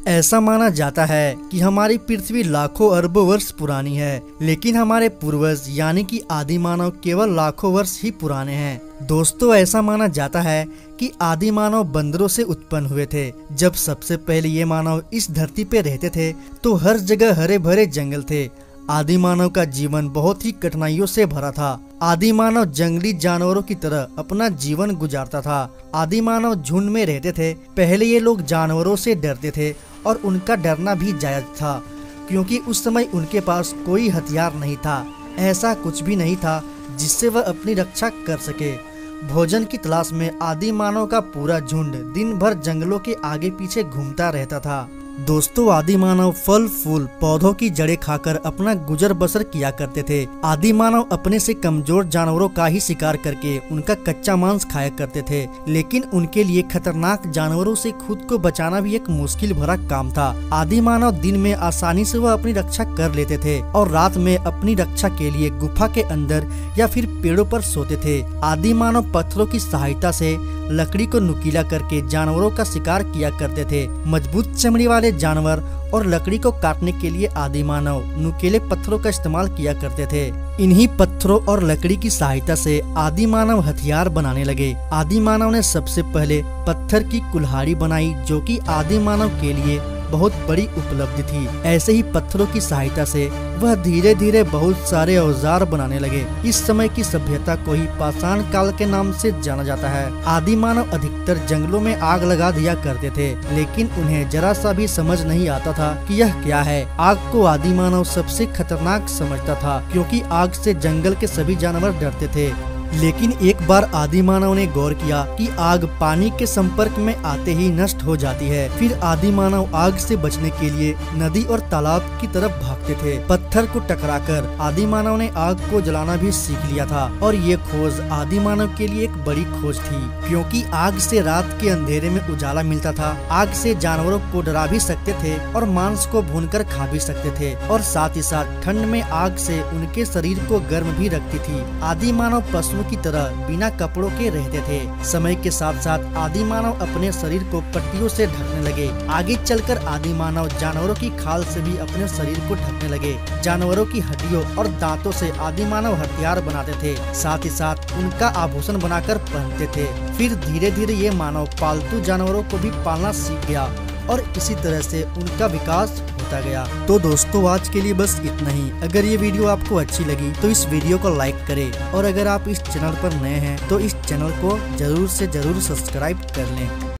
ऐसा माना जाता है कि हमारी पृथ्वी लाखों अरबों वर्ष पुरानी है, लेकिन हमारे पूर्वज यानी कि आदि मानव केवल लाखों वर्ष ही पुराने हैं। दोस्तों, ऐसा माना जाता है कि आदि मानव बंदरों से उत्पन्न हुए थे। जब सबसे पहले ये मानव इस धरती पे रहते थे तो हर जगह हरे भरे जंगल थे। आदि मानव का जीवन बहुत ही कठिनाइयों से भरा था। आदि मानव जंगली जानवरों की तरह अपना जीवन गुजारता था। आदि मानव झुंड में रहते थे। पहले ये लोग जानवरों से डरते थे और उनका डरना भी जायज था, क्योंकि उस समय उनके पास कोई हथियार नहीं था। ऐसा कुछ भी नहीं था जिससे वह अपनी रक्षा कर सके। भोजन की तलाश में आदि मानव का पूरा झुंड दिन भर जंगलों के आगे पीछे घूमता रहता था। दोस्तों, आदि मानव फल फूल पौधों की जड़ें खाकर अपना गुजर बसर किया करते थे। आदि मानव अपने से कमजोर जानवरों का ही शिकार करके उनका कच्चा मांस खाया करते थे, लेकिन उनके लिए खतरनाक जानवरों से खुद को बचाना भी एक मुश्किल भरा काम था। आदि मानव दिन में आसानी से वह अपनी रक्षा कर लेते थे और रात में अपनी रक्षा के लिए गुफा के अंदर या फिर पेड़ों पर सोते थे। आदि मानव पत्थरों की सहायता से लकड़ी को नुकीला करके जानवरों का शिकार किया करते थे। मजबूत चमड़ी वाले जानवर और लकड़ी को काटने के लिए आदि मानव नुकीले पत्थरों का इस्तेमाल किया करते थे। इन्हीं पत्थरों और लकड़ी की सहायता से आदि मानव हथियार बनाने लगे। आदि मानव ने सबसे पहले पत्थर की कुल्हाड़ी बनाई, जो कि आदि मानव के लिए बहुत बड़ी उपलब्धि थी। ऐसे ही पत्थरों की सहायता से वह धीरे धीरे बहुत सारे औजार बनाने लगे। इस समय की सभ्यता को ही पाषाण काल के नाम से जाना जाता है। आदि मानव अधिकतर जंगलों में आग लगा दिया करते थे, लेकिन उन्हें जरा सा भी समझ नहीं आता था कि यह क्या है। आग को आदि मानव सबसे खतरनाक समझता था, क्योंकि आग से जंगल के सभी जानवर डरते थे। लेकिन एक बार आदि मानव ने गौर किया कि आग पानी के संपर्क में आते ही नष्ट हो जाती है। फिर आदि मानव आग से बचने के लिए नदी और तालाब की तरफ भागते थे। पत्थर को टकराकर आदि मानव ने आग को जलाना भी सीख लिया था, और ये खोज आदि मानव के लिए एक बड़ी खोज थी, क्योंकि आग से रात के अंधेरे में उजाला मिलता था। आग से जानवरों को डरा भी सकते थे और मांस को भूनकर खा भी सकते थे, और साथ ही साथ ठंड में आग से उनके शरीर को गर्म भी रखती थी। आदि मानव पशु की तरह बिना कपड़ों के रहते थे। समय के साथ साथ आदि मानव अपने शरीर को पट्टियों से ढकने लगे। आगे चलकर आदि मानव जानवरों की खाल से भी अपने शरीर को ढकने लगे। जानवरों की हड्डियों और दांतों से आदि मानव हथियार बनाते थे, साथ ही साथ उनका आभूषण बनाकर पहनते थे। फिर धीरे धीरे ये मानव पालतू जानवरों को भी पालना सीख गया, और इसी तरह से उनका विकास होता गया। तो दोस्तों, आज के लिए बस इतना ही। अगर ये वीडियो आपको अच्छी लगी तो इस वीडियो को लाइक करें, और अगर आप इस चैनल पर नए हैं तो इस चैनल को जरूर से जरूर सब्सक्राइब कर लें।